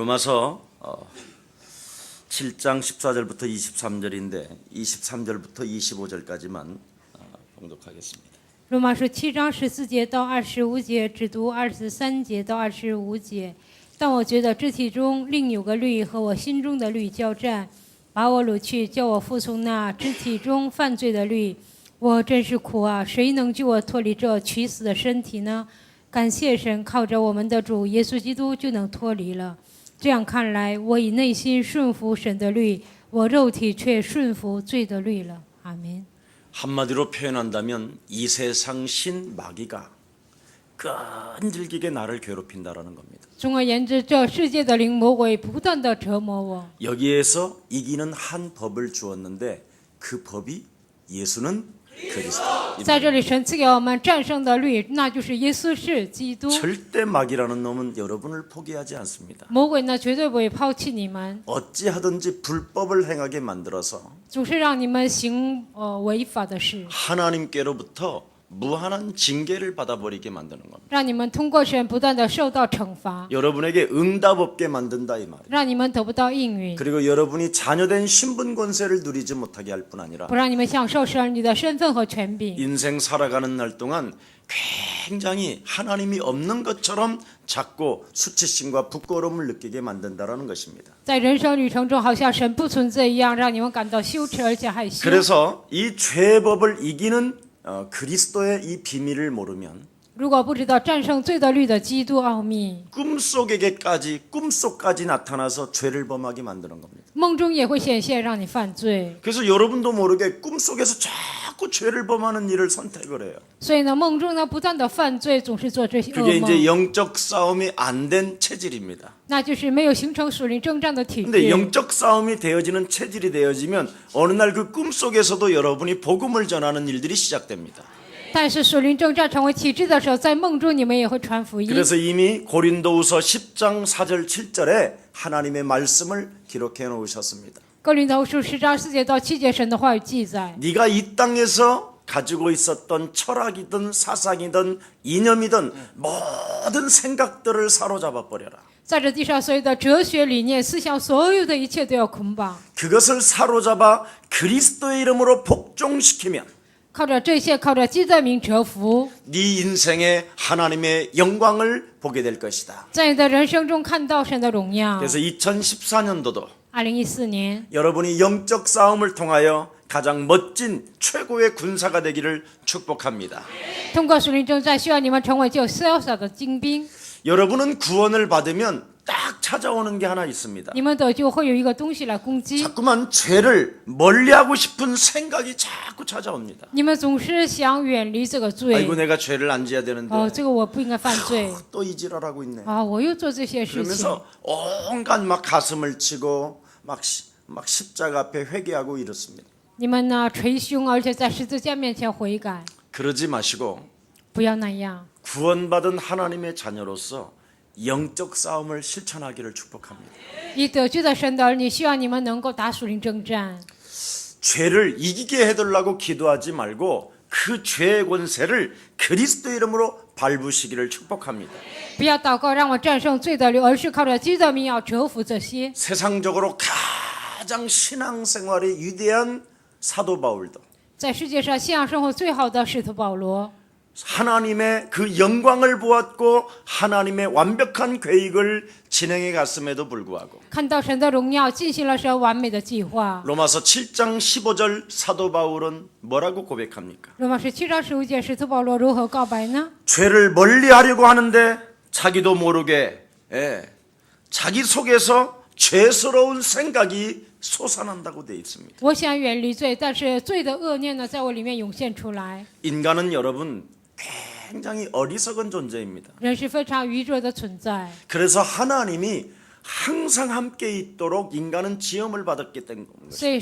로마서 7장 14절부터 23절인데 23절부터 25절까지만 봉독하겠습니다. 罗马书7章14节到25节，只读23节到25节。但我觉得肢体中另有个律和我心中的律交战，把我掳去，叫我服从那肢体中犯罪的律。我真是苦啊！谁能救我脱离这取死的身体呢？感谢神，靠着我们的主耶稣基督就能脱离了。这样看来，我以内心顺服神的律，我肉体却顺服罪的律了。阿门。 한마디로 표현한다면 이 세상 신 마귀가 끈질기게 나를 괴롭힌다라는 겁니다. 总而言之，这世界的灵魔鬼不断的折磨我。 여기에서 이기는 한 법을 주었는데 그 법이 예수는 그리스도. 在这里，神赐给我们战胜的律，那就是耶稣是基督。 절대 마귀라는 놈은 여러분을 포기하지 않습니다. 魔鬼呢，绝对不会抛弃你们， 어찌하든지 불법을 행하게 만들어서 总是让你们行违法的事， 하나님께로부터 무한한 징계를 받아버리게 만드는 겁니다. 让你们通过神不断的受到惩罚， 여러분에게 응답 없게 만든다 이 말이에요. 让你们得不到应允， 그리고 여러분이 자녀된 신분 권세를 누리지 못하게 할 뿐 아니라 不让你们享受神儿女的身份和权柄。 인생 살아가는 날 동안 굉장히 하나님이 없는 것처럼 자꾸 수치심과 부끄러움을 느끼게 만든다라는 것입니다. 在人生旅程中，好像神不存在一样，让你们感到羞耻而且害羞。 그래서 이 죄의 법을 이기는 그리스도의 이 비밀을 모르면 如果不知道战胜罪的律的基督奥秘， 꿈속까지 나타나서 죄를 범하게 만드는 겁니다. 梦中也会显现让你犯罪。 그래서 여러분도 모르게 꿈속에서 자꾸 죄를 범하는 일을 선택을 해요. 所以呢，梦中呢不断的犯罪，总是做这些 그게 噩 이제 梦， 영적 싸움이 안 된 체질입니다. 那就是没有形成属灵征战的体 근데 质。 영적 싸움이 되어지는 체질이 되어지면 어느 날 그 꿈속에서도 여러분이 복음을 전하는 일들이 시작됩니다. 但是属灵征战成为体质的时候，在梦中你们也会传福音。 그래서 이미 고린도후서 10장 4절 7절에 하나님의 말씀을 기록해 놓으셨습니다. 哥林头书10章4节到7节，神的话语记载： 네가 이 땅에서 가지고 있었던 철학이든 사상이든 이념이든 모든 생각들을 사로잡아 버려라. 在这地上所有的哲学理念、思想，所有的一切都要捆绑。 그것을 사로잡아 그리스도의 이름으로 복종시키면 靠着这些，靠着基督的名折服， 네 인생에 하나님의 영광을 보게 될 것이다. 在你的人生中看到神的荣耀。 그래서 2014년도도 2014年， 여러분이 영적 싸움을 통하여 가장 멋진 최고의 군사가 되기를 축복합니다. 通过属灵征战，希望你们成为具有潇洒的精兵。 여러분은 구원을 받으면 딱 찾아오는 게 하나 있습니다. 你们得救会有一个东西来攻击， 자꾸만 죄를 멀리하고 싶은 생각이 자꾸 찾아옵니다. 你们总是想远离这个 아이고 罪。 내가 죄를 안 지어야 되는데 这个我不应该犯罪 또 이 지랄하고 있네. 我又做这些事情， 그러면서 온갖 막 가슴을 치고 막 십자가 앞에 회개하고 이렇습니다. 你们呢捶胸，而且在十字架面前悔改， 그러지 마시고 不要那样。 구원받은 하나님의 자녀로서 영적 싸움을 실천하기를 축복합니다. 以得救的神的儿女，希望你们能够打属灵征战， 죄를 이기게 해달라고 기도하지 말고 그 죄의 권세를 그리스도 이름으로 밟으시기를 축복합니다. 不要祷告让我战胜罪的律，而是靠着基督的名要折服这些。 세상적으로 가장 신앙생활이 위대한 사도 바울도 在世界上信仰生活最好的使徒保罗， 하나님의 그 영광을 보았고 하나님의 완벽한 계획을 진행해 갔음에도 불구하고 看到神的荣耀，进行了神完美的计划。 로마서 7장 15절 사도 바울은 뭐라고 고백합니까? 罗马书7章15节，使徒保罗如何告白呢？ 죄를 멀리하려고 하는데 자기도 모르게 자기 속에서 죄스러운 생각이 솟아난다고 되어 있습니다. 我想远离罪，但是罪的恶念呢，在我里面涌现出来。 인간은 여러분 굉장히 어리석은 존재입니다. 人是非常愚拙的存在， 그래서 하나님이 항상 함께 있도록 인간은 지음을 받았기 때문에 所以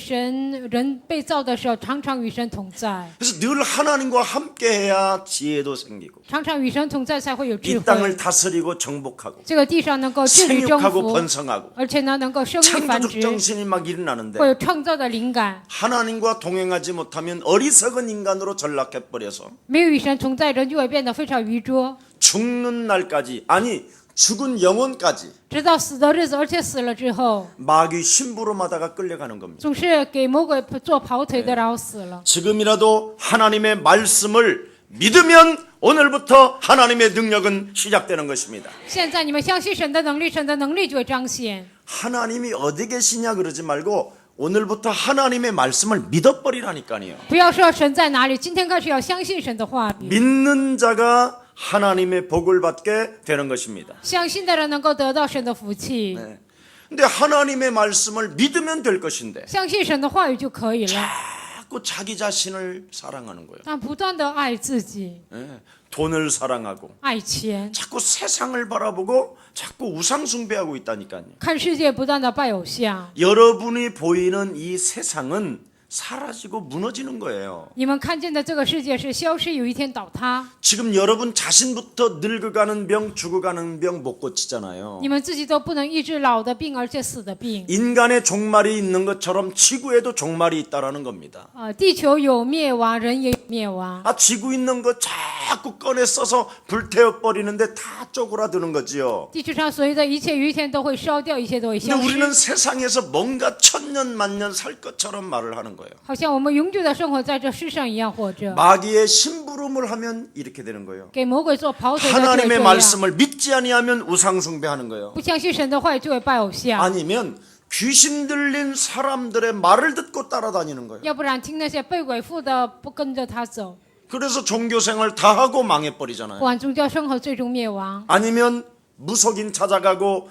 人被造的时候，常常与神同在， 그래서 늘 하나님과 함께해야 지혜도 생기고 常常与神同在才会有智 이 땅을 慧。 다스리고 정복하고 这个地上能够治理征 생육하고 服， 번성하고 而且呢能够生育繁 창조적 殖， 정신이 막 일어나는데 会有创造的灵感。 하나님과 동행하지 못하면 어리석은 인간으로 전락해 버려서 没有与神同在，人就会变得非常愚拙， 죽는 날까지 아니 죽은 영혼까지 直到死的日子，而且死了之后， 마귀 심부름하다가 끌려가는 겁니다. 总是给魔鬼做跑腿的，然后死了。 지금이라도 하나님의 말씀을 믿으면 오늘부터 하나님의 능력은 시작되는 것입니다. 现在你们相信神的能力，神的能力就会彰显。 하나님이 어디 계시냐 그러지 말고 오늘부터 하나님의 말씀을 믿어버리라니까요. 不要说神在哪里，今天开始要相信神的话语。 믿는 자가 하나님의 복을 받게 되는 것입니다. 相信的人能够得到神的福气， 네. 근데 하나님의 말씀을 믿으면 될 것인데 相信神的话语就可以了。 자꾸 자기 자신을 사랑하는 거예요. 但不断的爱自己， 네. 돈을 사랑하고 爱钱， 자꾸 세상을 바라보고 자꾸 우상 숭배하고 있다니까요. 看世界不断的拜偶像。 여러분이 보이는 이 세상은 사라지고 무너지는 거예요. 你们看见的这个世界是消失，有一天倒塌。 지금 여러분 자신부터 늙어가는 병, 죽어가는 병 못 고치잖아요. 你们自己都不能医治老的病，而且死的病。 인간의 종말이 있는 것처럼 지구에도 종말이 있다라는 겁니다. 地球有灭亡，人也有灭亡。 지구 있는 거 자꾸 꺼내 써서 불태워 버리는데 다 쪼그라드는 거지요. 地球上所有的一切有一天都会烧掉，一切都会 근데 消失。 우리는 세상에서 뭔가 천년 만년 살 것처럼 말을 하는 거예요. 好像我们永久的生活在这世上一样活着。 마귀의 심부름을 하면 이렇게 되는 거예요. 给魔鬼做跑腿的就会 하나님의 这样。 말씀을 믿지 아니하면 우상 숭배하는 거예요. 不相信神的话语就会拜偶像， 아니면 귀신 들린 사람들의 말을 듣고 따라다니는 거예요. 要不然听那些被鬼附的不跟着他走， 그래서 종교생활 다 하고 망해버리잖아요. 玩宗教生活最终灭亡。 아니면 무속인 찾아가고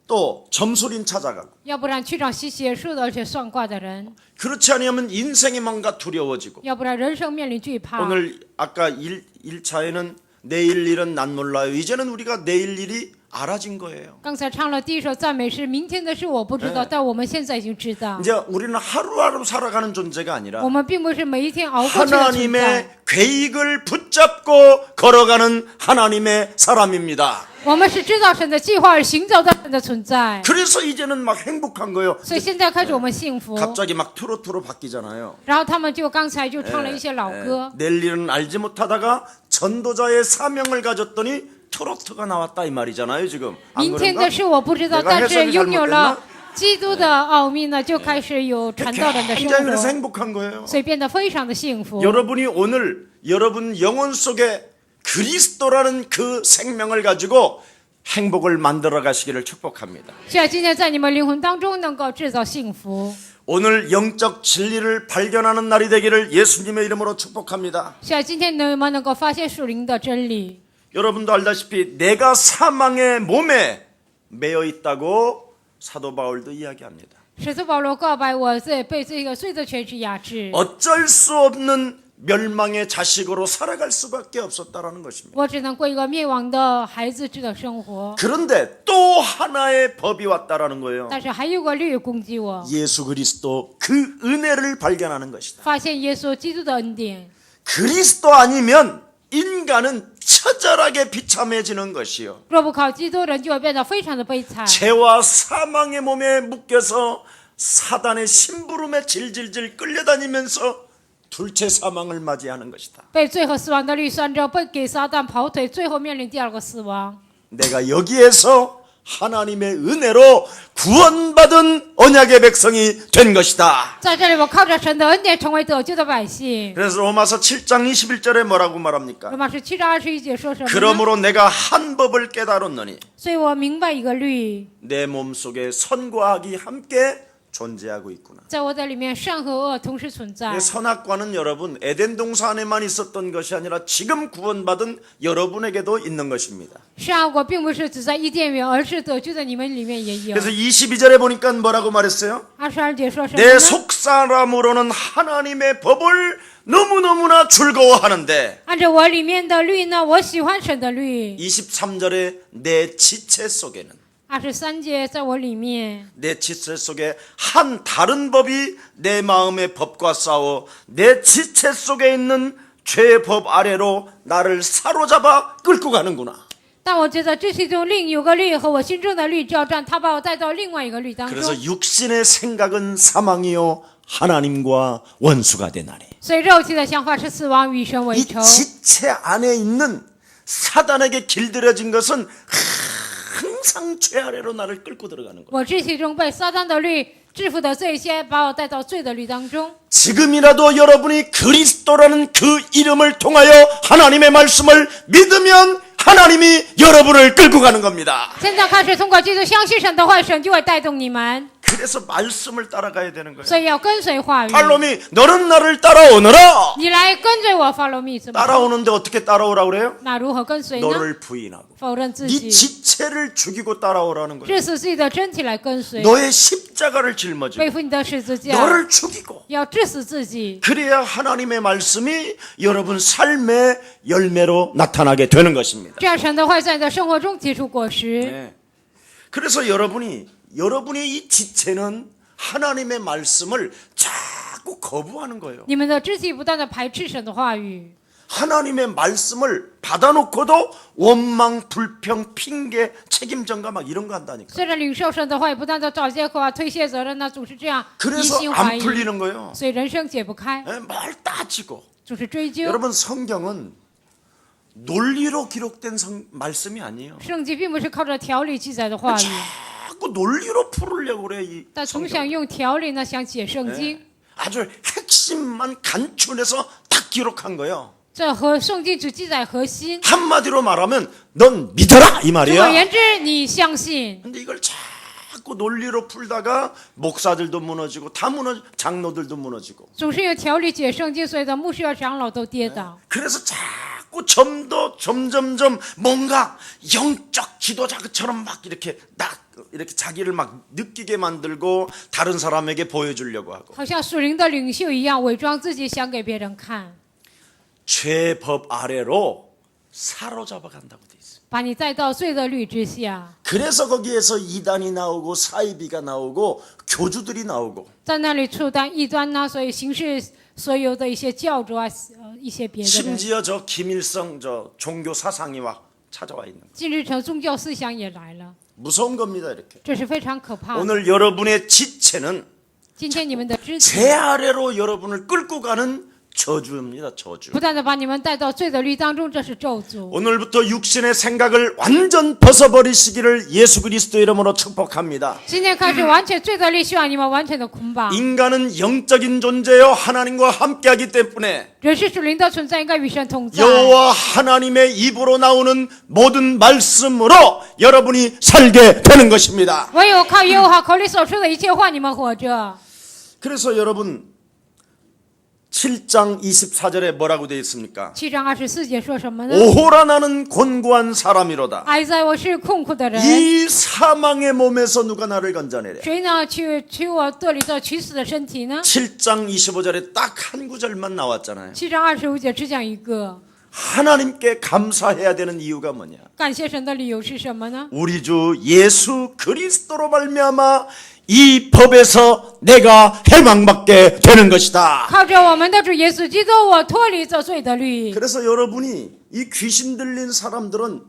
또 점술인 찾아가고 要不然去找吸血术的，而且算卦的人； 그렇지 않으면 인생이 뭔가 두려워지고 要不然人生面临惧怕。 오늘 아까 1차에는 내일 일은 난 몰라요. 이제는 우리가 내일 일이 알아진 거예요. 刚才唱了第一首赞美诗，明天的事我不知道，但我们现在已经知道。 이제 우리는 하루하루 살아가는 존재가 아니라 我们并不是每一天熬过去的存在， 하나님의 계획을 붙잡고 걸어가는 하나님의 사람입니다. 我们是知道神的计划而行走的神的存在。 그래서 이제는 막 행복한 거예요. 所以现在开始我们幸福， 갑자기 막 트로트로 바뀌잖아요. 然后他们就刚才就唱了一些老歌。 내일 일은 알지 못하다가 전도자의 사명을 가졌더니 트로트가 나왔다 이 말이잖아요. 지금 안 明天 그런가? 的事我不知道， 내가 但是 해석이 拥有了 잘못됐나? 基督的奥秘呢，就开始有传道人的生 굉장히 그래서 活， 행복한 거예요. 所以变得非常的幸福。 여러분이 오늘 여러분 영혼 속에 그리스도라는 그 생명을 가지고 행복을 만들어 가시기를 축복합니다. 现在今天在你们灵魂当中能够制造幸福。 오늘 영적 진리를 발견하는 날이 되기를 예수님의 이름으로 축복합니다. 现在今天你们能够发现属灵的真理。 여러분도 알다시피 내가 사망의 몸에 매여 있다고 사도 바울도 이야기합니다. 使徒保罗告白我被这个罪的权势压制， 어쩔 수 없는 멸망의 자식으로 살아갈 수밖에 없었다라는 것입니다. 我只能过一个灭亡的孩子制的生活。 그런데 또 하나의 법이 왔다라는 거예요. 但是还有个律攻击我， 예수 그리스도 그 은혜를 발견하는 것이다. 发现耶稣基督的恩典。 그리스도 아니면 인간은 처절하게 비참해지는 것이요. 若不靠基督，人就会变得非常的悲惨。 죄와 사망의 몸에 묶여서 사단의 심부름에 질질질 끌려다니면서 둘째 사망을 맞이하는 것이다. 被罪和死亡的律算着，被给撒旦跑腿，最后面临第二个死亡。 내가 여기에서 하나님의 은혜로 구원받은 언약의 백성이 된 것이다. 在这里，我靠着神的恩典成为得救的百姓。 그래서 로마서 7장 21절에 뭐라고 罗 말합니까? 马书7章21节说什么呢？ 그러므로 내가 한 법을 깨달았느니 所以我明白一个律， 내 몸속에 선과 악이 함께 존재하고 있구나. 在我的里面，善和恶同时存在。 선악과는 여러분 에덴 동산 안에만 있었던 것이 아니라 지금 구원받은 여러분에게도 있는 것입니다. 善恶果并不是只在伊甸园，而是得救的你们里面也有。 그래서 22절에 보니까 뭐라고 말했어요? 22节说什么 내 呢？ 속사람으로는 하나님의 법을 너무너무나 즐거워하는데 按照我里面的律呢，我喜欢神的律。 23절에 내 지체 속에는 23节在我里面， 내 지체 속에 한 다른 법이 내 마음의 법과 싸워 내 지체 속에 있는 죄의 법 아래로 나를 사로잡아 끌고 가는구나. 但我觉得这其中另有个律和我心中的律交战，他把我带到另外一个律当中。 그래서 육신의 생각은 사망이요 하나님과 원수가 되나니. 所以肉体的想法是死亡，与神为 이 仇。 지체 안에 있는 사단에게 길들여진 것은 항상 죄 아래로 나를 끌고 들어가는 거예요. 我肢体中被撒旦的律制服的这些，把我带到罪的律当中。 지금이라도 여러분이 그리스도라는 그 이름을 통하여 하나님의 말씀을 믿으면 하나님이 여러분을 끌고 가는 겁니다. 现在开始通过基督相信神的话，神就会带动你们， 그래서 말씀을 따라가야 되는 거예요. 所以要跟随话语。 팔로미 너는 나를 따라오너라. 你来跟随我 ，follow me， 怎么说？ 따라오는데 어떻게 따라오라고 그래요? 那如何跟随呢？ 너를 부인하고 否认自 네 己， 지체를 죽이고 따라오라는 거예요. 致死自己的身体来跟随， 너의 십자가를 짊어지고 背负你的十字架， 너를 죽이고 要致死自己， 그래야 하나님의 말씀이 여러분 삶의 열매로 나타나게 되는 것입니다. 这样神的话在你的生活中结出果实。 네. 그래서 여러분의 이 지체는 하나님의 말씀을 자꾸 거부하는 거예요. 你们的肢体不断的排斥神的话语， 하나님의 말씀을 받아놓고도 원망, 불평, 핑계, 책임전가 막 이런 거 한다니까. 虽然领受神的话语，不断的找借口啊、推卸责任呢，总是这样疑 그래서 心怀 안 疑， 풀리는 거예요. 所以人生解不开， 뭘 따지고. 总是追究。 여러분 성경은 논리로 기록된 말씀이 아니에요. 圣经并不是靠着条理记载的话语， 자꾸 논리로 풀으려고 그래 이 但总 성경. 想用条理呢想解圣经， 아주 핵심만 간추려서 딱 기록한 거예요. 这和圣经只记载核心。 한마디로 말하면 넌 믿어라 이 总而 말이야. 言之，你相信， 근데 이걸 자꾸 논리로 풀다가 목사들도 무너지고 다 장로들도 무너지고. 总是用条理解圣经，所以的牧师和长老都跌倒。 그래서 자꾸 점점점 뭔가 영적 지도자처럼 막 이렇게 자기를 막 느끼게 만들고 다른 사람에게 보여주려고 하고. 好像属灵的领袖一样，伪装自己，想给别人看， 죄법 아래로 사로잡아 간다고 돼 있어요. 把你带到罪的律之下。 그래서 거기에서 이단이 나오고 사이비가 나오고 교주들이 나오고 在那里触当异端呢，所以行事所有的一些教主啊，一些别的人， 심지어 저 김일성 저 종교 사상이 와 찾아와 있는 거예요. 今日成宗教思想也来了， 무서운 겁니다 이렇게. 这是非常可怕的。 오늘 여러분의 지체는 今天你们的肢体 제 아래로 여러분을 끌고 가는 저주입니다. 저주. 不断的把你们带到罪的律当中，这是咒诅。 오늘부터 육신의 생각을 완전 벗어버리시기를 예수 그리스도 이름으로 축복합니다. 今天开始完全罪的律，希望你们完全的捆绑。 인간은 영적인 존재요 하나님과 함께하기 때문에 人是属灵的存在，应该与神同在。 여호와 하나님의 입으로 나오는 모든 말씀으로 여러분이 살게 되는 것입니다. 唯有靠耶和华口里所说的一切话，你们活着。 그래서 여러분 7장 24절에 뭐라고 되어 있습니까? 7章24节说什么呢？ 오호라 나는 곤고한 사람이로다. 哀哉，我是困苦的人， 이 사망의 몸에서 누가 나를 건져내랴. 谁呢取我这里这取死的身体呢？ 7장 25절에 딱 한 구절만 나왔잖아요. 7章25节只讲一个， 하나님께 감사해야 되는 이유가 뭐냐? 感谢神的理由是什么呢？ 우리 주 예수 그리스도로 말미암아 이 법에서 내가 해방받게 되는 것이다. 靠着我们的主耶稣基督，我脱离这罪的律。 그래서 여러분이 이 귀신 들린 사람들은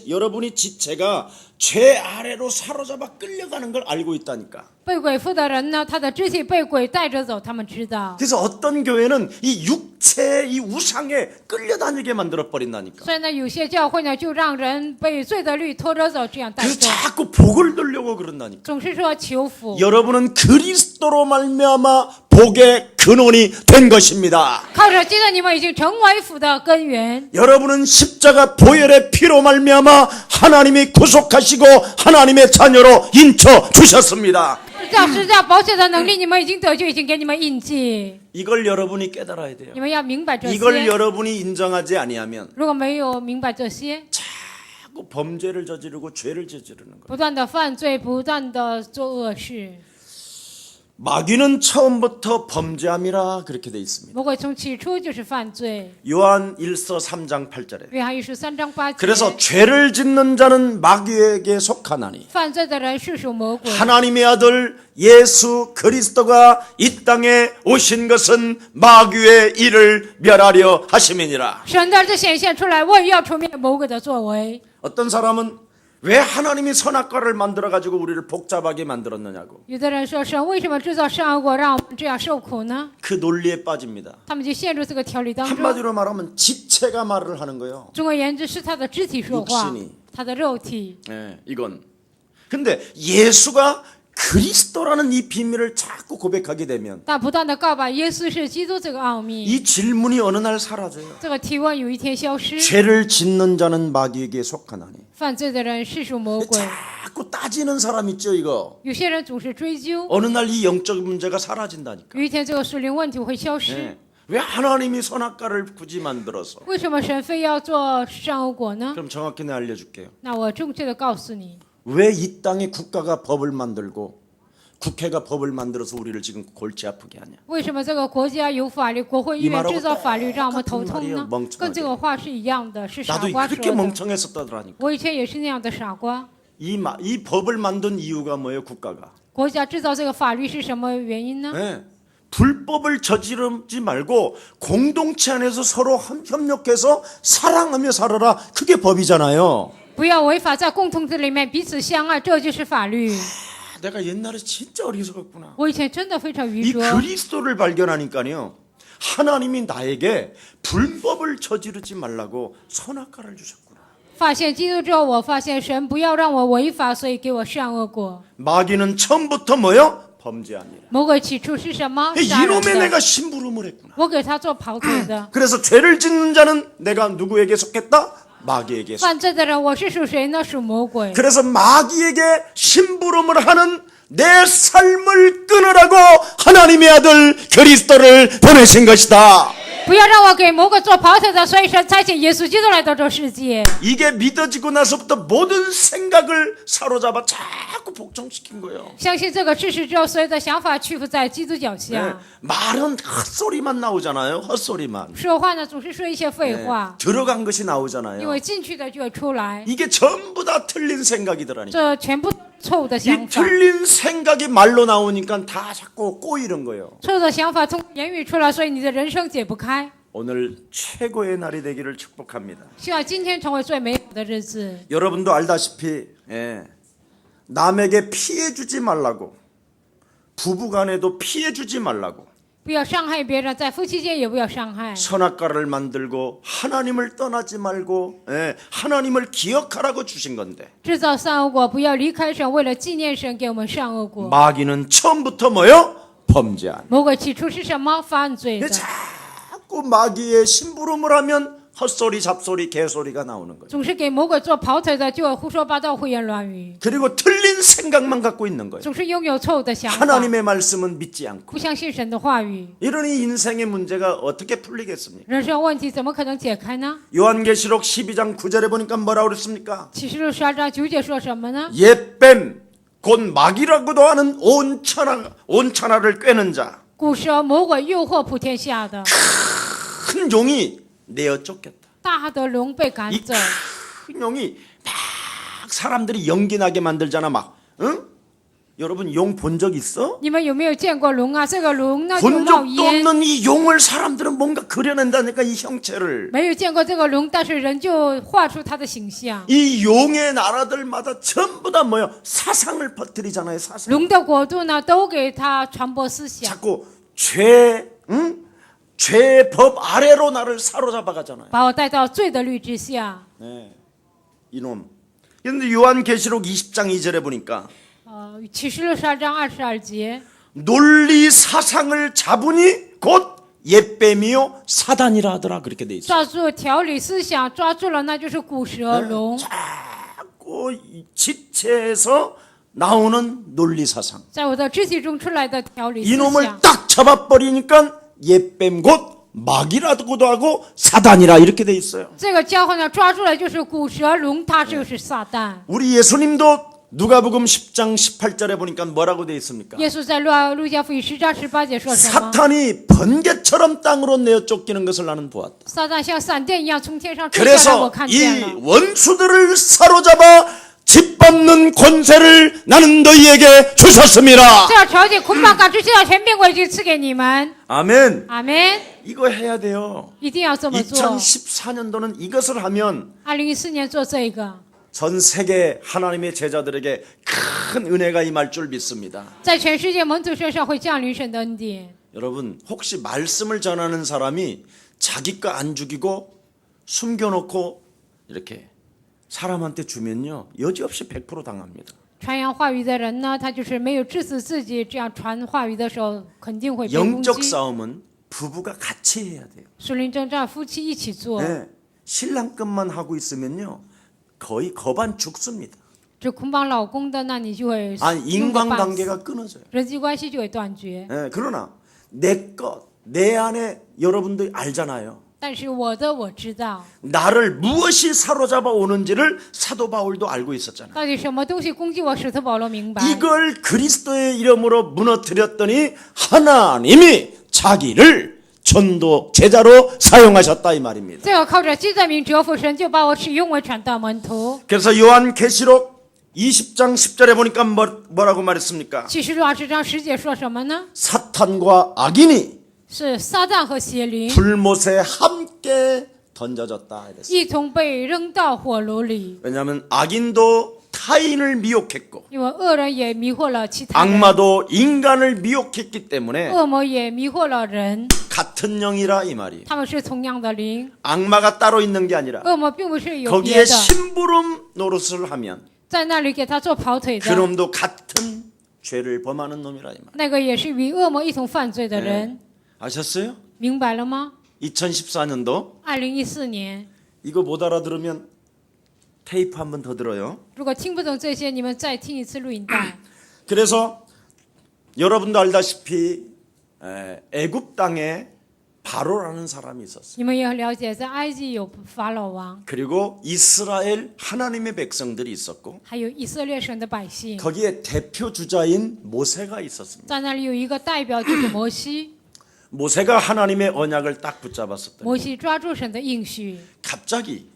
여러분이 지체가 죄 아래로 사로잡아 끌려가는 걸 알고 있다니까. 被鬼附的人呢，他的肢体被鬼带着走，他们知道。 그래서 어떤 교회는 이 육체의 이 우상에 끌려다니게 만들어 버린다니까. 所以呢，有些教会呢，就让人被罪的律拖着走，这样带 그래서 走， 자꾸 복을 들려고 그런다니까. 总是说求福。 여러분은 그리스도로 말미암아 복의 근원이 된 것입니다. 靠着基督，你们已经成为福的根源。 여러분은 십자가 보혈의 피로 말미암아 하나님이 구속하시고 하나님의 자녀로 인쳐 주셨습니다. 叫十字架保险的能力，你们已经得救，已经给你们印记。 이걸 여러분이 깨달아야 돼요. 你们要明白这 이걸 些。 여러분이 인정하지 아니하면 如果没有明白这些， 자꾸 범죄를 저지르고 죄를 저지르는 거예요. 不断的犯罪，不断的做恶事， 마귀는 처음부터 범죄함이라 그렇게 돼 있습니다. 魔鬼从起初就是犯罪。 요한 1서 3장 8절에 约翰一书3章8节。 그래서 죄를 짓는 자는 마귀에게 속하나니 犯罪的人是属魔鬼。 하나님의 아들 예수 그리스도가 이 땅에 오신 것은 마귀의 일을 멸하려 하심이니라. 神的儿子显现出来，为要除灭魔鬼的作为。 어떤 사람은 왜 하나님이 선악과를 만들어 가지고 우리를 복잡하게 만들었느냐고 有的人说，神为什么制造善恶果，让我们这样受苦呢？ 그 논리에 빠집니다. 他们就陷入这个条理当中。 한마디로 말하면 지체가 말을 하는 거예요. 总而言之，是他的肢体说话 육신이 ，他的肉体。 예, 이건. 근데 예수가 그리스도라는 이 비밀을 자꾸 고백하게 되면 但不断的告白耶稣是基督这个奥秘， 이 질문이 어느 날 사라져요. 这个提问有一天消失。 죄를 짓는 자는 마귀에게 속하나니. 犯罪的人是属魔鬼， 자꾸 따지는 사람 있죠, 이거. 有些人总是追究， 어느 날 이 영적 문제가 사라진다니까. 有一天这个属灵问题会消失。 예. 왜 하나님이 선악과를 굳이 만들어서? 为什么神非要做善恶果呢？ 그럼 정확히 내가 알려줄게요. 那我正确的告诉你， 왜 이 땅에 국가가 법을 만들고 국회가 법을 만들어서 우리를 지금 골치 아프게 하냐? 为什么这个国家有法律，国会议院制造法律让我们头痛呢？跟这个话是一样的，是傻 나도 瓜说 그렇게 的。 멍청했었다더라니까. 我以前也是那样的傻瓜。 이 법을 만든 이유가 뭐예요? 국가가. 国家制造这个法律是什么原因呢？ 네. 불법을 저지르지 말고 공동체 안에서 서로 협력해서 사랑하며 살아라. 그게 법이잖아요. 不要违法，在共同体里面彼此相爱，这就是法律。 내가 옛날에 진짜 어리석었구나. 我以前真的非常愚 이 拙。 그리스도를 발견하니까요. 하나님이 나에게 불법을 저지르지 말라고 선악과를 주셨구나. 发现基督之后，我发现神不要让我违法，所以给我善恶果。 마귀는 처음부터 뭐요? 범죄하니라. 魔鬼起初是什么？杀人 이놈의 的。 내가 심부름을 했구나. 我给他做跑腿的。 그래서 죄를 짓는 자는 내가 누구에게 속했다? 마귀에게 속했다. 犯罪的人，我是属谁呢？属魔鬼。 그래서 마귀에게 심부름을 하는 내 삶을 끊으라고 하나님의 아들 그리스도를 보내신 것이다. 不要让我给魔鬼做跑腿的，所以神差遣耶稣基督来到这世界。 이게 믿어지고 나서부터 모든 생각을 사로잡아 자꾸 복종시킨 거예요. 相信这个事实之后，所有的想法屈服在基督脚 네, 下。 말은 헛소리만 나오잖아요. 헛소리만. 说话呢，总是说一些废 네, 话， 들어간 것이 因 나오잖아요. 为进去的就会出来， 이게 전부 다 틀린 생각이더라니까. 这全部错误的 이 想法。 틀린 생각이 말로 나오니까 다 자꾸 꼬이는 거예요. 错误的想法从言语出来，所以你的人生解不开。 오늘 최고의 날이 되기를 축복합니다. 希望今天成为最美好的日子。 여러분도 알다시피 남에게 피해 주지 말라고, 부부간에도 피해 주지 말라고 不要伤害别人，在夫妻间也不要伤害。 선악과를 만들고 하나님을 떠나지 말고 하나님을 기억하라고 주신 건데 制造善恶果，不要离开神，为了纪念神给我们善恶果。 마귀는 처음부터 뭐요? 범죄한. 魔鬼起初是什么？犯罪的， 자꾸 마귀의 심부름을 하면 헛소리, 잡소리, 개소리가 나오는 거예요. 总是给魔鬼做跑腿的，就会胡说八道、胡言乱语， 그리고 틀린 생각만 갖고 있는 거예요. 总是拥有错误的想法， 하나님의 말씀은 믿지 않고. 不相信神的话语。 이러니 인생의 문제가 어떻게 풀리겠습니까? 人生问题怎么可能解开呢？ 요한계시록 12장 9절에 보니까 뭐라고 그랬습니까? 启示录12章9节说什么呢？ 옛뱀 곧 마귀라고도 하는 온천하를 꿰는 자, 古蛇魔鬼诱惑普天下的 큰 용이 내어 쫓겼다. 大的龙被赶 이 走， 큰 용이 막 사람들이 연기 나게 만들잖아, 막. 응? 여러분 용 본 적 있어? 你们有没有见过龙啊？这个龙呢就 본 冒 적도 烟。 없는 이 용을 사람들은 뭔가 그려낸다니까, 이 형체를. 没有见过这个龙，但是人就画出它的形象。 이 용의 나라들마다 전부 다 뭐요? 사상을 퍼뜨리잖아요, 사상. 龙的国度呢，都给他传播思想， 자꾸 죄법 아래로 나를 사로잡아 가잖아요. 把我带到罪的律之下。 네. 이놈. 그런데 요한계시록 20장 2절에 보니까 启示录12章22节， 논리 사상을 잡으니 곧 옛뱀이요 사단이라 하더라, 그렇게 돼 있어요. 抓住条理思想，抓住了那就是古蛇龙， 자꾸 지체에서 나오는 논리 사상. 在我的肢体中出来的条理思 이놈을 想。 딱 잡아버리니까 옛뱀 곧 마귀라고도 하고 사단이라 이렇게 돼 있어요. 这个家伙呢，抓住了就是古蛇龙，它就是撒旦。 우리 예수님도 누가복음 10장 18절에 보니까 뭐라고 돼 있습니까? 耶稣在路加福音10章18节说什么？ 사탄이 번개처럼 땅으로 내어 쫓기는 것을 나는 보았다. 撒旦像闪电一样从天上坠下来，我 그래서 看 이 见了。 원수들을 사로잡아 짓밟는 권세를 나는 너희에게 주셨습니다. 这样条件捆绑赶出去的权柄我已经赐给你们。 아멘. 阿门， 이거 해야 돼요. 一定要这么做。 2014년도는 이것을 하면 2014年做这个， 전 세계 하나님의 제자들에게 큰 은혜가 임할 줄 믿습니다. 在全世界门徒身上会降临神的恩典。 여러분, 혹시 말씀을 전하는 사람이 자기 거 안 죽이고 숨겨놓고 이렇게 사람한테 주면요 여지없이 100% 당합니다. 传扬话语的人呢，他就是没有致死自己，这样传话语的时候肯定会被攻 영적 击。 싸움은 부부가 같이 해야 돼요. 属灵征战，夫妻一起做， 네, 신랑끝만 하고 있으면요 거의 거반 죽습니다. 只捆绑老公的，那你就会 아니 弄个半死， 인간관계가 끊어져요. 人际关系就会断绝。 네, 그러나 내 것, 내 안에 여러분들이 알잖아요. 但是我的我知道， 나를 무엇이 사로잡아 오는지를 사도 바울도 알고 있었잖아요. 到底什么东西攻击我，使徒保罗明白。 이걸 그리스도의 이름으로 무너뜨렸더니 하나님이 자기를 전도 제자로 사용하셨다 이 말입니다. 最后靠着基督的名折服神，就把我使用为传道门徒。 그래서 요한계시록 20장 10절에 보니까 뭐라고 말했습니까? 启示录20章10节说什么呢？ 사탄과 악인이 是撒旦和邪灵 불못에 함께 던져졌다 이랬어요. 一同被扔到火炉里， 왜냐하면 악인도 타인을 미혹했고 因为恶人也迷惑了其他人， 악마도 인간을 미혹했기 때문에 恶魔也迷惑了人， 같은 영이라 이 말이에요. 他们是同样的灵。 악마가 따로 있는 게 아니라 恶魔并不是有别 거기에 的， 심부름 노릇을 하면 在那里给他做跑腿的， 그놈도 같은 죄를 범하는 놈이라 이 말. 那个也是与恶魔一同犯罪的人， 아셨어요? 明白了吗？ 2014년도 2014年， 이거 못 알아들으면 테이프 한 번 더 들어요. 如果听不懂这些，你们再听一次录影带。 그래서 여러분도 알다시피 애굽 땅에 바로라는 사람이 있었어요. 你们也了解，在埃及有法老王， 그리고 이스라엘 하나님의 백성들이 있었고 还有以色列神的百姓， 거기에 대표 주자인 모세가 있었습니다. 在那里有一个代表就是摩西。 모세가 하나님의 언약을 딱 붙잡았었더니 摩西抓住神的应许， 갑자기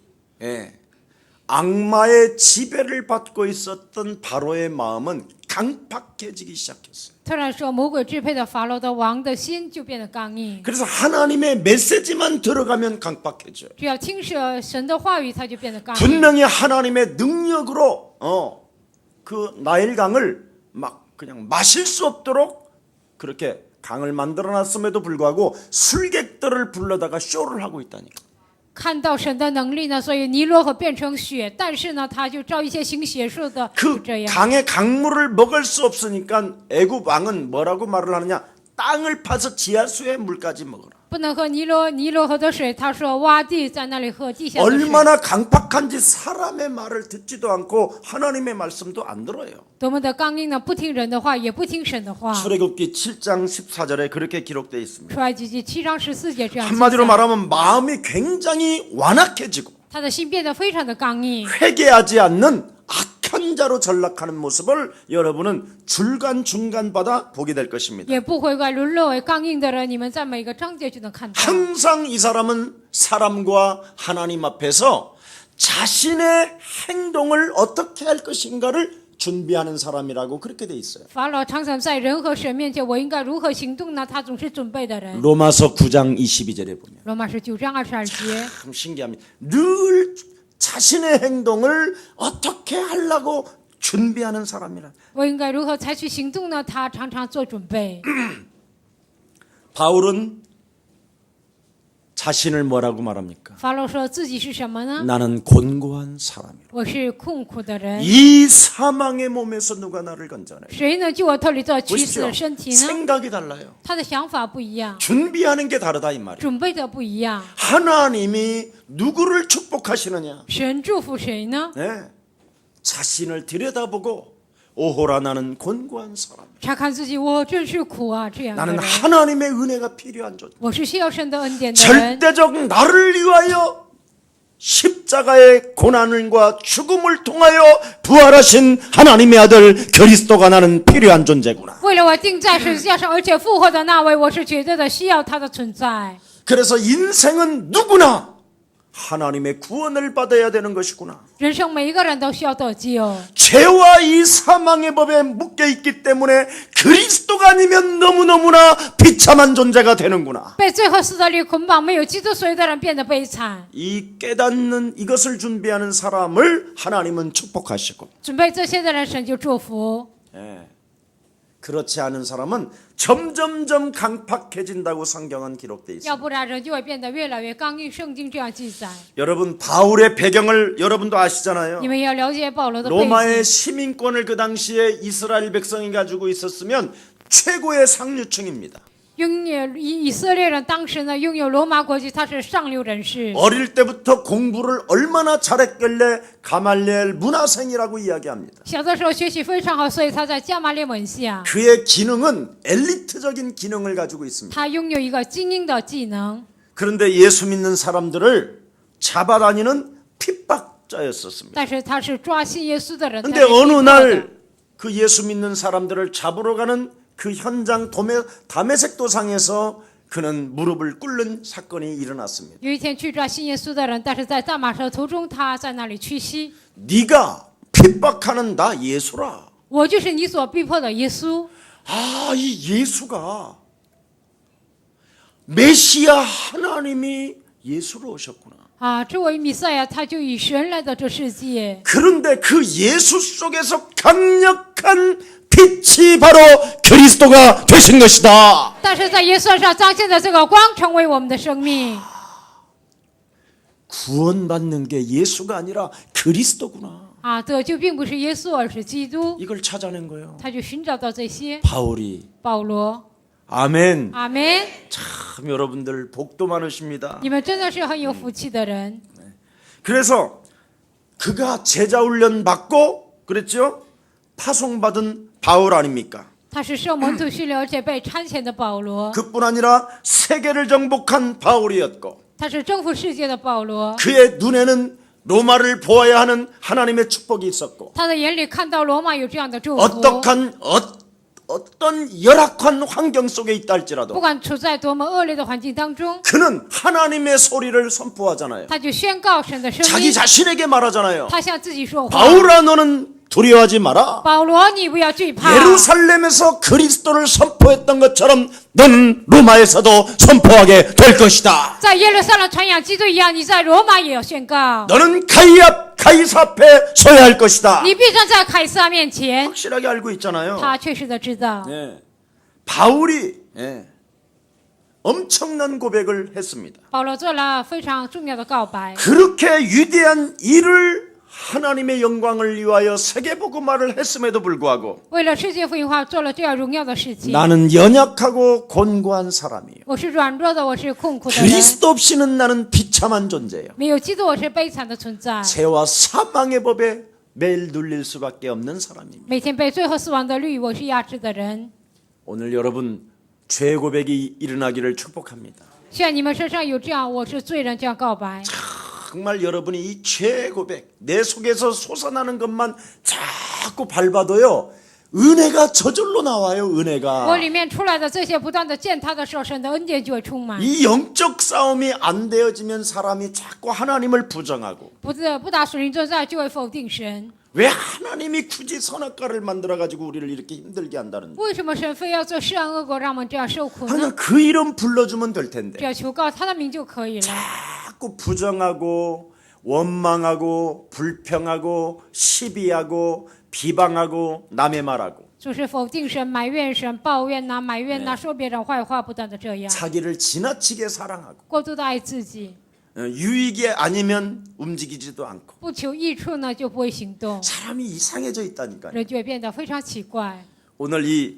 악마의 지배를 받고 있었던 바로의 마음은 강팍해지기 시작했어요. 突然说魔鬼支配的法老的王的心就变得刚硬， 그래서 하나님의 메시지만 들어가면 강팍해져요. 只要听神的话语，他就变得刚硬。 분명히 하나님의 능력으로 그 나일강을 막 그냥 마실 수 없도록 그렇게 강을 만들어놨음에도 불구하고 술객들을 불러다가 쇼를 하고 있다니까. 看到神的能力呢，所以尼罗河变成血，但是呢，他就招一些行邪术的，就 그 这样。 강의 강물을 먹을 수 없으니까 애굽 왕은 뭐라고 말을 하느냐? 땅을 파서 지하수의 물까지 먹어라. 不能喝尼罗河的水，他说洼地在那里喝地下的水。 얼마나 강팍한지 사람의 말을 듣지도 않고 하나님의 말씀도 안 들어요. 多么的刚硬呢？不听人的话，也不听神的话。 출애굽기 7장 14절에 그렇게 기록되어 있습니다. 出埃及记7章14节这样记 한마디로 载， 말하면 마음이 굉장히 완악해지고 他的心变得非常的刚硬， 회개하지 않는 악한 자로 전락하는 모습을 여러분은 중간중간마다 보게 될 것입니다. 也不悔改沦落为刚硬的人，你们在每个章节就能看到。 항상 이 사람은 사람과 하나님 앞에서 자신의 행동을 어떻게 할 것인가를 준비하는 사람이라고 그렇게 돼 있어요. 法老常常在人和神面前，我应该如何行动呢？他总是准备的人。 로마서 9장 22절에 보면 罗马书9章22节， 참 신기합니다. 늘 자신의 행동을 어떻게 하려고 준비하는 사람이라. 我应该如何采取行动呢？他常常做准备。 바울은 자신을 뭐라고 말합니까? 法老说自己是什么呢？ 나는 곤고한 사람이라. 我是困苦的人， 이 사망의 몸에서 누가 나를 건져내? 谁能救我脱离这屈死 보십시오. 的身体呢？ 생각이 달라요. 他的想法不一样， 준비하는 게 다르다 이 말이에요. 准备的不一样。 하나님이 누구를 축복하시느냐? 神祝福谁呢？ 네. 자신을 들여다보고 오호라 나는 곤고한 사람. 查看自己，我真是苦啊！这样的 나는 人， 하나님의 은혜가 필요한 존재. 我是需要神的恩典的人。 절대적 나를 위하여 십자가의 고난과 죽음을 통하여 부활하신 하나님의 아들 그리스도가 나는 필요한 존재구나. 为了我钉在十字架上而且复活的那位，我是绝对的需要他的存在。 그래서 인생은 누구나 하나님의 구원을 받아야 되는 것이구나. 人生每一个人都需要得救， 죄와 이 사망의 법에 묶여 있기 때문에 그리스도가 아니면 너무너무나 비참한 존재가 되는구나. 被罪和死的律捆绑，没有基督所有的人变得悲惨。 이 깨닫는 이것을 준비하는 사람을 하나님은 축복하시고 准备这些的人，神就祝福。 예. 그렇지 않은 사람은 점점점 강팍해진다고 성경은 기록되어 要 있습니다. 不然人就会变得越来越刚硬。圣经这样记载， 여러분 바울의 배경을 여러분도 아시잖아요. 你们要了解保罗的背 로마의 景。 시민권을 그 당시에 이스라엘 백성이 가지고 있었으면 최고의 상류층입니다. 拥有以色列人当时呢拥有罗马国籍，他是上流人士。 어릴 때부터 공부를 얼마나 잘했길래 가말리엘 문화생이라고 이야기합니다. 小的时候学习非常好，所以他在加马列门下， 그의 기능은 엘리트적인 기능을 가지고 있습니다. 他拥有一个精英的技能。 그런데 예수 믿는 사람들을 잡아다니는 핍박자였었습니다. 但是他是抓信耶稣的人。 근데 他是 어느 逼迫的 날 그 예수 믿는 사람들을 잡으러 가는 그 현장 다메섹 도상에서 그는 무릎을 꿇는 사건이 일어났습니다. 有一天去抓信耶稣的人，但是在大马士途中，他在那里屈膝。 네가 핍박하는 나 예수라. 我就是你所逼迫的耶稣。 아, 이 예수가 메시아 하나님이 예수로 오셨구나. 啊，这位弥赛亚他就以神来到这世界， 그런데 그 예수 속에서 강력한 빛이 바로 그리스도가 되신 것이다. 但是在耶稣上彰显的这个光成为我们的生命。 구원받는 게 예수가 아니라 그리스도구나. 啊，得救并不是耶稣，而是基督。 이걸 찾아낸 거예요. 他就寻找到这些。 바울이. 保罗， 아멘. 阿门。 참 여러분들 복도 많으십니다. 你们真的是很有福气的人。 그래서 그가 제자 훈련 받고 그랬죠? 파송받은 바울 아닙니까? 他是受门徒训练而且被差遣的保罗， 그뿐 아니라 세계를 정복한 바울이었고 他是征服世界的保罗。 그의 눈에는 로마를 보아야 하는 하나님의 축복이 있었고 他的眼里看到罗马有这样的祝福， 어떤 열악한 환경 속에 있다 不 할지라도 管处在多么恶劣的环境当中， 그는 하나님의 소리를 선포하잖아요. 他就宣告神的声 자기 音。 자신에게 말하잖아요. 他向自己说话： 바울아 너는 두려워하지 마라. 保罗，你不要惧怕。 예루살렘에서 그리스도를 선포했던 것처럼 너는 로마에서도 선포하게 될 것이다. 在耶路撒冷传扬基督一样，你在罗马也要宣告。 너는 가이사 앞에 서야 할 것이다. 你必站在凯撒面前。 확실하게 알고 있잖아요. 他确实的知道， 예. 바울이 엄청난 고백을 했습니다. 保罗做了非常重要的告白。 그렇게 위대한 일을 하나님의 영광을 위하여 세계복음화를 했음에도 불구하고 为了世界福音化做了这样荣耀的事情。 나는 연약하고 곤고한 사람이요. 我是软弱的，我是困苦的人。 그리스도 없이는 나는 비참한 존재예요. 没有基督，我是悲惨的存在， 죄와 사망의 법에 매일 눌릴 수밖에 없는 사람입니다. 每天被罪和死亡的律，我是压制的人。 오늘 여러분 죄 고백이 일어나기를 축복합니다. 希望你们身上有这样，我是罪人这样告白。 정말 여러분이 이 죄 고백 내 속에서 솟아나는 것만 자꾸 밟아도요 은혜가 저절로 나와요. 我 은혜가 里面出来的这些不断的践踏的时候，神的恩典就会充满。 이 영적 싸움이 안 되어지면 사람이 자꾸 하나님을 부정하고 不打属灵征战，就会否定神。 왜 하나님이 굳이 선악과를 만들어 가지고 우리를 이렇게 힘들게 한다는데 为什么神非要做善恶果，让我们这样受苦呢？ 그냥 그 이름 불러주면 될 只 텐데 要求告他的名就可以了。 자꾸 부정하고 원망하고 불평하고 시비하고 비방하고 남의 말하고 就是否定神、埋怨神、抱怨呐、埋怨呐、说别人坏话，不断的这样， 자기를 지나치게 사랑하고 过度的爱自己， 유익이 아니면 움직이지도 않고 不求益处呢，就不会行动， 사람이 이상해져 있다니까요. 人就会变得非常奇怪。 오늘 이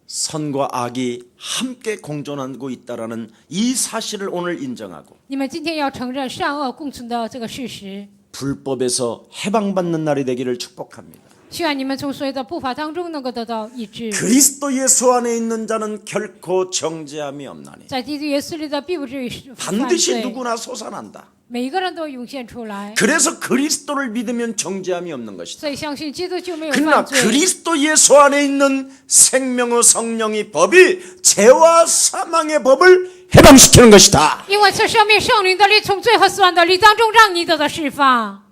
선과 악이 함께 공존하고 있다라는 이 사실을 오늘 인정하고 你们今天要承认善恶共存的这个事实， 불법에서 해방받는 날이 되기를 축복합니다. 希望你们从所有的不法当中能够得到医治。 그리스도 예수 안에 있는 자는 결코 정죄함이 없나니 在基督耶稣里的必不至于犯 반드시 罪， 누구나 솟아난다. 每一个人都涌现出来。 그래서 그리스도를 믿으면 정죄함이 없는 것이다. 所以相信基督就没有 그러나 犯罪。 그리스도 예수 안에 있는 생명의 성령의 법이 죄와 사망의 법을 해방시키는 것이다. 因为这生命圣灵的力从罪和死亡的力当中让你得到释放。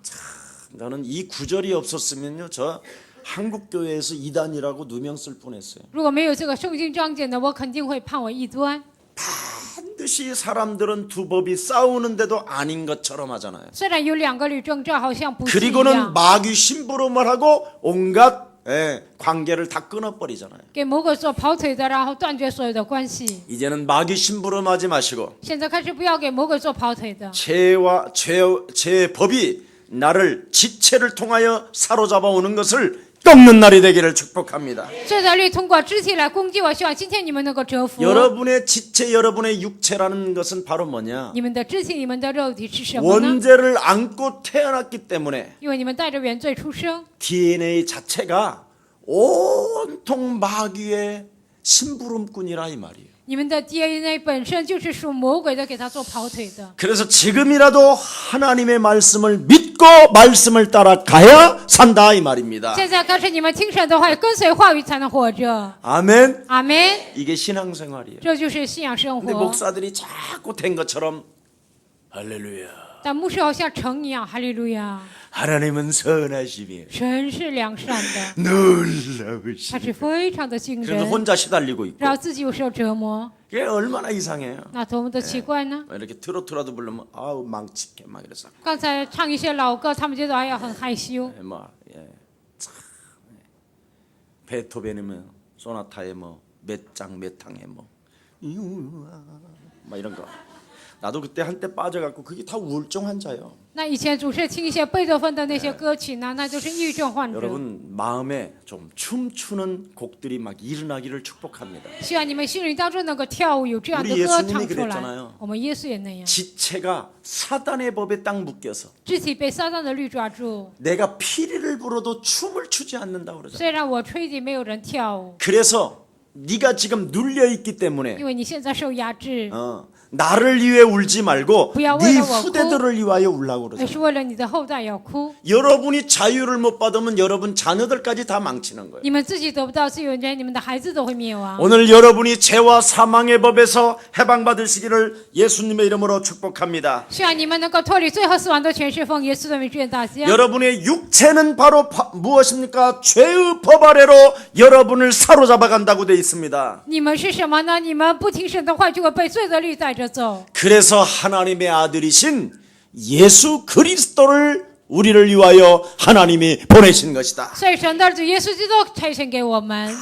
나는 이 구절이 없었으면요 저 한국 교회에서 이단이라고 누명 쓸 뻔했어요. 如果没有这个圣经章节呢，我肯定会判为异端。 반드시 사람들은 두 법이 싸우는데도 아닌 것처럼 하잖아요. 虽然有两个律征战，好像不是一 그리고는 样。 마귀 신부로 말하고 온갖 관계를 다 끊어버리잖아요. 给魔鬼做跑腿的，然后断绝所有的关系。 이제는 마귀 심부름하지 마시고 现在开始不要给魔鬼做跑腿的， 죄의 법이 나를 지체를 통하여 사로잡아 오는 것을 꺾는 날이 되기를 축복합니다. 罪的律通过肢体来攻击我，希望今天你们能够折服。 여러분의 지체, 여러분의 육체라는 것은 바로 뭐냐? 你们的肢体、你们的肉体是什么呢？ 원죄를 안고 태어났기 때문에 因为你们带着原罪出生， DNA 자체가 온통 마귀의 심부름꾼이라 이 말이에요. 你们的 DNA 本身就是属魔鬼的，给他做跑腿的。 그래서 지금이라도 하나님의 말씀을 믿고 말씀을 따라 가야 산다 이 말입니다. 现在开始，你们听神的话，跟随话语才能活着。 아멘. 阿门。 이게 신앙생활이에요. 这就是信仰生 근데 活。 목사들이 자꾸 된 것처럼 할렐루야. 但牧师好像成一样，哈利路亚！ 하나님은 선하시며 神是良善的， 놀라우시며 他是非常的惊 그래도 人， 혼자 시달리고 있고 然后自己又受折磨， 그게 얼마나 이상해요. 那多么的奇怪呢？ 이렇게 트로트라도 부르면 아우 망치게 막 이래서 刚才唱一些老歌，他们觉得哎呀很害羞。 뭐 참, 베토벤이면 소나타에 뭐 몇 장 몇 항에 뭐 이런 거. 나도 그때 한때 빠져갖고 그게 다 우울증 환자예요. 那以前总是听一些贝多芬的那些歌曲呢，那就是抑郁症患者。 여러분 마음에 좀 춤추는 곡들이 막 일어나기를 축복합니다. 希望你们心灵当中能够跳舞，有这样的 우리 歌 예수님이 唱出来 그랬잖아요. 。我们耶稣也那样， 지체가 사단의 법에 딱 묶여서 肢体被撒旦的律抓住， 내가 피리를 불어도 춤을 추지 않는다 그러잖아요. 虽然我吹笛，没有人跳舞， 그래서 네가 지금 눌려 있기 때문에 因为你现在受压制， 나를 위해 울지 말고 부야 네 왜요, 와고? 후대들을 위하여 울라고 也 그러죠. 是为了你的后代要哭。 여러분이 자유를 못 받으면 여러분 자녀들까지 다 망치는 거예요. 你们自己得不到自由，连你们的孩子都会灭亡。 오늘 여러분이 죄와 사망의 법에서 해방받으시기를 예수님의 이름으로 축복합니다. 希望你们能够脱离最后死亡的权势，奉耶稣的名祝愿大家。 여러분의 육체는 바로 무엇입니까? 죄의 법 아래로 여러분을 사로잡아 간다고 되어 있습니다. 你们是什么呢？你们不听神的话，就会被罪的律带着走。 그래서 하나님의 아들이신 예수 그리스도를 우리를 위하여 하나님이 보내신 것이다. 所以神的儿子耶稣基督差遣给我们，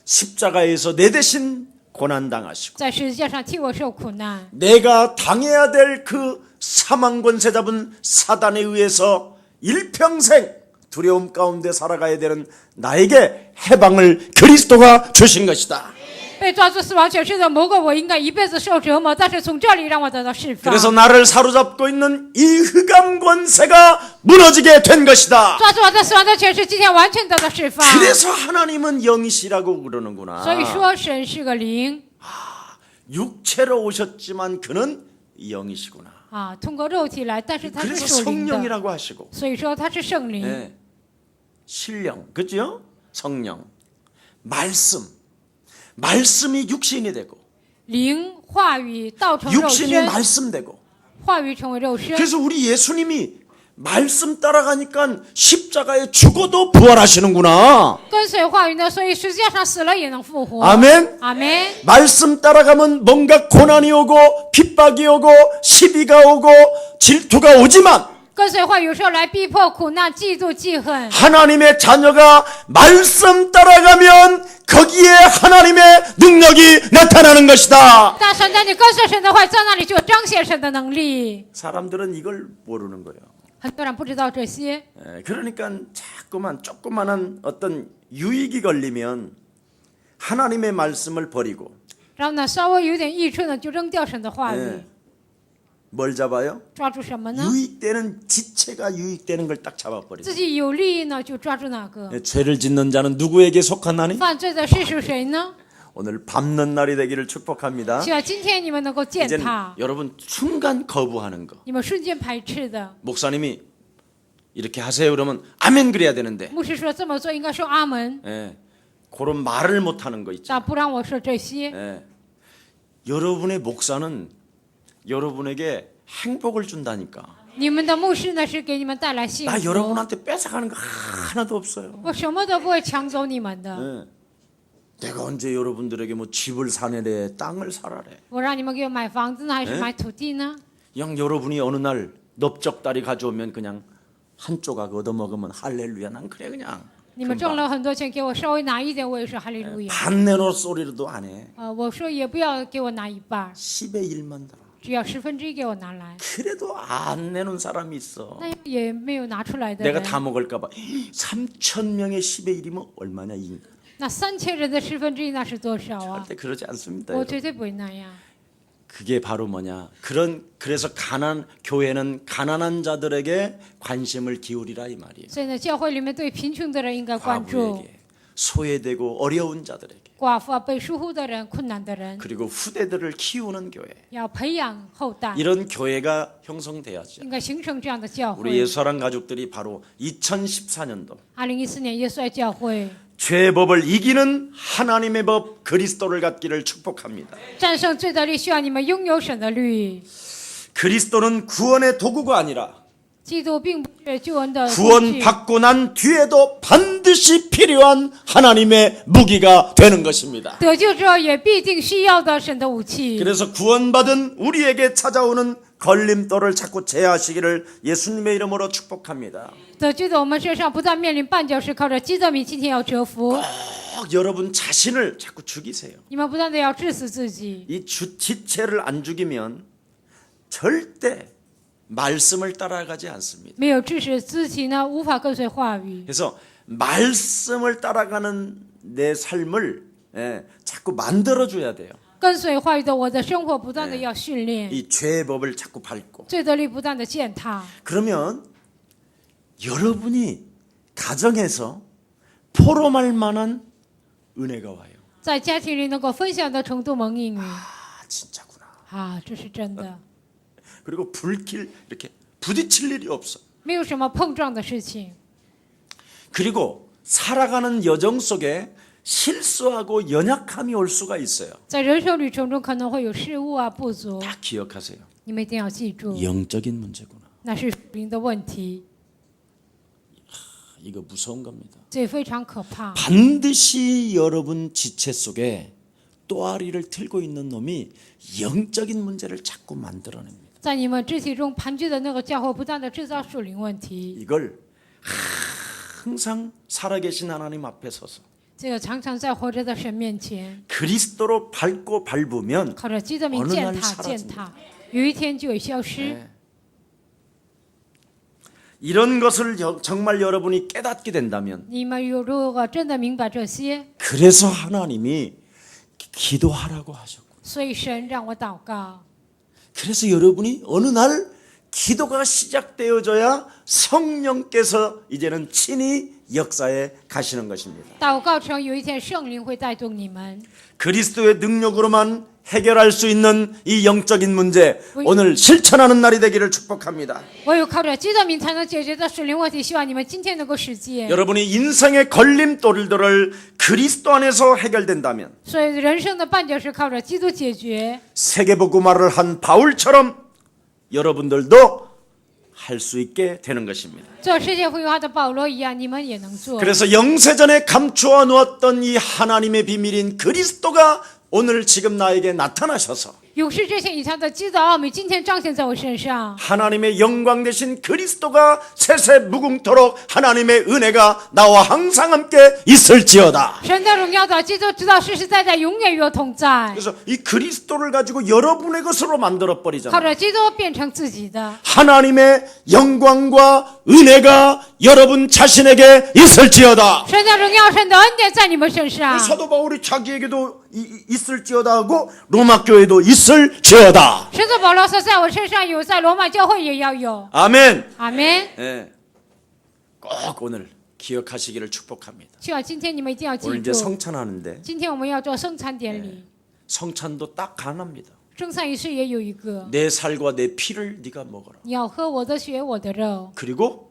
십자가에서 내 대신 고난당하시고 在十字架上替我受苦难。 내가 당해야 될 그 사망 권세 잡은 사단에 의해서 일평생 두려움 가운데 살아가야 되는 나에게 해방을 그리스도가 주신 것이다. 被抓住死亡权势的魔鬼，我应该一辈子受折磨，但是从这里让我得到释放。 그래서 나를 사로잡고 있는 이 흑암 권세가 무너지게 된 것이다. 抓住我的死亡的权势，今天完全得到释放。 그래서 하나님은 영이시라고 그러는구나. 所以说神是个灵 육체로 오셨지만 그는 영이시구나. 啊，通过肉体来，但是他是 그래서 属灵的， 성령이라고 하시고 所以说他是圣灵。 네. 신령, 그죠? 성령, 말씀이 육신이 되고 灵话语道成肉 육신이 身， 말씀 되고 话语成为肉身。 그래서 우리 예수님이 말씀 따라가니까 십자가에 죽어도 부활하시는구나. 跟随话语呢，所以实际上死了也能复活。 아멘. 阿门。 말씀 따라가면 뭔가 고난이 오고 핍박이 오고 시비가 오고 질투가 오지만 跟随话语有时候来逼迫、苦难、嫉妒、记恨。 하나님의 자녀가 말씀 따라가면 거기에 하나님의 능력이 나타나는 것이다. 但神在你跟随神的话，在那里就有彰显神的能力。 사람들은 이걸 모르는 거예요. 很多人不知道这些， 그러니까 자꾸만 조그만한 어떤 유익이 걸리면 하나님의 말씀을 버리고 然后呢，稍微有点益处呢，就扔掉神的话语， 뭘 잡아요? 抓住什么呢？ 유익되는 지체가 유익되는 걸 딱 잡아버려요. 自己有利益呢，就抓住哪个？ 죄를 짓는 자는 누구에게 속하나니? 犯罪的是属谁呢？ 오늘 밟는 날이 되기를 축복합니다. 希望今天你们能够践 이제 踏， 여러분 순간 거부하는 거. 你们瞬间排斥的。 목사님이 이렇게 하세요 그러면 아멘 그래야 되는데 牧师说这么做应该说阿门， 그런 말을 못하는 거 있죠. 但不让我说这些。 여러분의 목사는 여러분에게 행복을 준다니까. 你们的牧师呢是给你们带来幸 나 福， 여러분한테 뺏어가는 거 하나도 없어요. 我什么都不会抢走你们的。 내가 언제 여러분들에게 뭐 집을 사내래 땅을 사라래. 我让你们给我买房子呢，还是买土地呢？ 그냥 여러분이 어느 날 넓적다리 가져오면 그냥 한 조각 얻어먹으면 할렐루야 난 그래 그냥. 你们挣了很多钱，给我稍微拿一点，我也说哈利路亚。 반 내놓을 소리로도 안 해. 我说也不要给我拿一半， 10의 1만 달아. 只要1/10给我拿来。 그래도 안 내놓은 사람이 있어. 那也没有拿出来的 내가 人， 다 먹을까 봐. 3,000명의 10의 1이면 얼마냐? 이. 那3000人的1/10那是多少啊？ 절대 그러지 않습니다. 我 여러분. 绝对不会那样。 그게 바로 뭐냐? 그래서 교회는 가난한 자들에게 관심을 기울이라 이 말이에요. 所以呢，教会里面对贫穷的人应该关注， 과부에게, 소외되고 어려운 자들에게, 寡妇啊、被疏忽的人、困难的人， 그리고 후대들을 키우는 교회. 要培养后代， 이런 교회가 형성돼야죠. 应该形成这样的教 우리 会。 예수사랑 가족들이 바로 2014년도 2014年耶稣爱教会 죄의 법을 이기는 하나님의 법 그리스도를 갖기를 축복합니다. 战胜罪的律，需要你们拥有神的律。 그리스도는 구원의 도구가 아니라 基督并不是救恩的工具， 구원받고 난 뒤에도 반드시 필요한 하나님의 무기가 되는 것입니다. 得救之后也必定需要的神的武器。 그래서 구원받은 우리에게 찾아오는 걸림돌을 자꾸 제하시기를 예수님의 이름으로 축복합니다. 得救的我们身上不但面临绊脚石，靠着基督名，今天要折服。 꼭 여러분 자신을 자꾸 죽이세요. 你们不断的要致死自己， 이 지체를 안 죽이면 절대 말씀을 따라가지 않습니다. 没有致死自己呢，无法跟随话语。 그래서 말씀을 따라가는 내 삶을 자꾸 만들어줘야 돼요. 跟随话语的我的生活不断的要训练， 이 죄의 법을 자꾸 밟고. 罪的律不断的践踏。 그러면 여러분이 가정에서 포럼할 만한 은혜가 와요. 在家庭里能够分享的程度蒙应允 아 진짜구나. 啊，这是真的， 그리고 불길 이렇게 부딪힐 일이 없어. 没有什么碰撞的事情。 그리고 살아가는 여정 속에 실수하고 연약함이 올 수가 있어요. 在人生旅程中可能会有失误啊、不足， 다 기억하세요. 你们一定要记住， 영적인 문제구나. 那是属灵的问题， 이거 무서운 겁니다. 这非常可怕。 반드시 여러분 지체 속에 또아리를 틀고 있는 놈이 영적인 문제를 자꾸 만들어냅니다. 在你们肢体中盘踞的那个教会，不断的制造属灵问题， 이걸 항상 살아계신 하나님 앞에 서서 这个常常在活着的神面前， 그리스도로 밟고 밟으면 靠着基督名 어느 践 날 踏 사라집니다. 践踏，有一天就会消失。 네. 이런 것을 정말 여러분이 깨닫게 된다면 你们如果真的明白这些， 그래서 하나님이 기도하라고 하셨고 所以神让我祷告。 그래서 여러분이 어느 날 기도가 시작되어져야 성령께서 이제는 친히 역사에 가시는 것입니다. 祷告成有一天圣灵会带动你们， 그리스도의 능력으로만 해결할 수 있는 이 영적인 문제 오늘 실천하는 날이 되기를 축복합니다. 唯有靠着基督名才能解决的属灵问题，希望你们今天能够实践。 여러분이 인생의 걸림돌들을 그리스도 안에서 해결된다면 所以人生的绊脚石靠着基督解决。 세계복음화를 한 바울처럼 여러분들도 할 수 있게 되는 것입니다. 做世界福音化的保罗一样，你们也能做。 그래서 영세전에 감추어 놓았던 이 하나님의 비밀인 그리스도가 오늘 지금 나에게 나타나셔서 永世之前隐藏的基督奥秘，今天彰显在我身上。 하나님의 영광 되신 그리스도가 세세 무궁토록 하나님의 은혜가 나와 항상 함께 있을지어다. 神的荣耀的基督，直到世世代代永远与我同在。 그래서 이 그리스도를 가지고 여러분의 것으로 만들어 靠 버리잖아요. 着基督变成自己的， 하나님의 영광과 은혜가 여러분 자신에게 있을지어다. 神的荣耀、神的恩典在你们身上。 사도 바울이 자기에게도 있을지어다 하고 로마 교회도 있을지어다. 使徒保罗说，在我身上有，在罗马教会也要有。 아멘. 阿门。 예. 꼭 오늘 기억하시기를 축복합니다. 希望今天你们一定要记 오늘 이제 住， 성찬하는데 今天我们要做圣餐典礼， 성찬도 딱 하나입니다. 圣餐仪式也有一个， 내 살과 내 피를 네가 먹어라. 你要喝我的血，我的肉， 그리고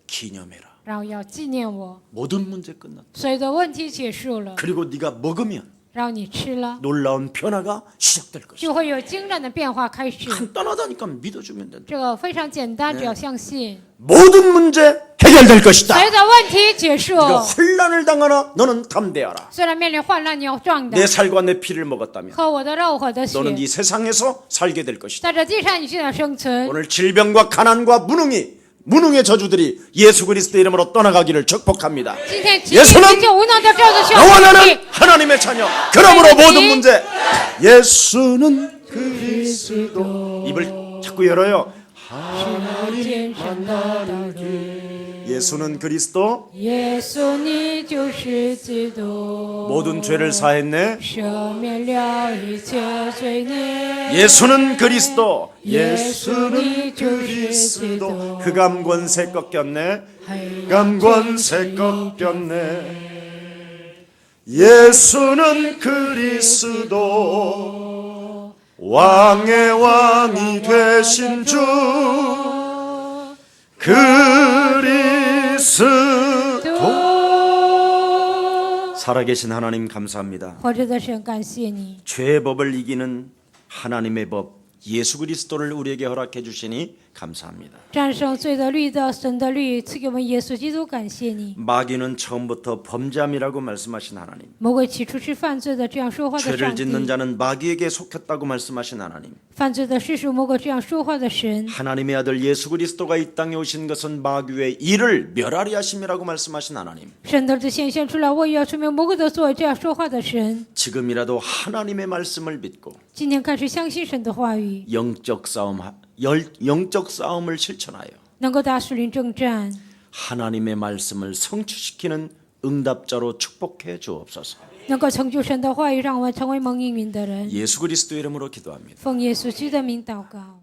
기념해라. 然后要纪念我。 모든 문제 끝났다. 所有的问题结束了， 그리고 네가 먹으면 然后你吃了， 놀라운 변화가 시작될 것이다. 就会有惊人的变化开始。 간단하다니까 믿어주면 된다. 这个非常简单，只要相信， 모든 문제 해결될 것이다. 所有的问题结束。 네가 혼란을 당하나 너는 담대하라. 虽然面临患难，你要壮胆 내 。 살과 내 피를 먹었다면 喝我的肉，我的血， 너는 이 세상에서 살게 될 것이다. 在这地上你就要生存。 오늘 질병과 가난과 무능이 무능의 저주들이 예수 그리스도 이름으로 떠나가기를 축복합니다. 今天疾 예수는 病就无能的照着需要 너와 恢 나는 复。 하나님의 자녀. 그러므로 모든 문제 예수는 그리스도. 입을 자꾸 열어요. 天上的道路， 예수는 그리스도. 耶稣你就是基督， 모든 죄를 사했네. 赦免了一切罪孽。 예수는 그리스도. 예수는 그리스도. 흑암 권세 꺾였네. 흑암 권세 꺾였네. 예수는 그리스도. 왕의 왕이 되신 주 그리스도. 살아계신 하나님 감사합니다. 活着的神，感谢你， 죄의 법을 이기는 하나님의 법 예수 그리스도를 우리에게 허락해 주시니 감사합니다. 战胜罪的律的神的律赐给我们耶稣基督，感谢你。 마귀는 처음부터 범죄함이라고 말씀하신 하나님. 魔鬼起初是犯罪的，这样说话的 죄를 上 짓는 帝， 자는 마귀에게 속했다고 말씀하신 하나님. 犯罪的是属魔鬼这样说话的神。 하나님의 아들 예수 그리스도가 이 땅에 오신 것은 마귀의 일을 멸하리 하심이라고 말씀하신 하나님. 神的儿子显现出来，我也要说明魔鬼的作为，这样说话的神。 지금이라도 하나님의 말씀을 믿고 今天开始相信神的话语， 영적 싸움을 실천하여 能够打属灵征战， 하나님의 말씀을 성취시키는 응답자로 축복해 주옵소서. 能够成就神的话语，让我们成为蒙应允的人。 예수 그리스도 이름으로 기도합니다. 奉耶稣基督的名祷告。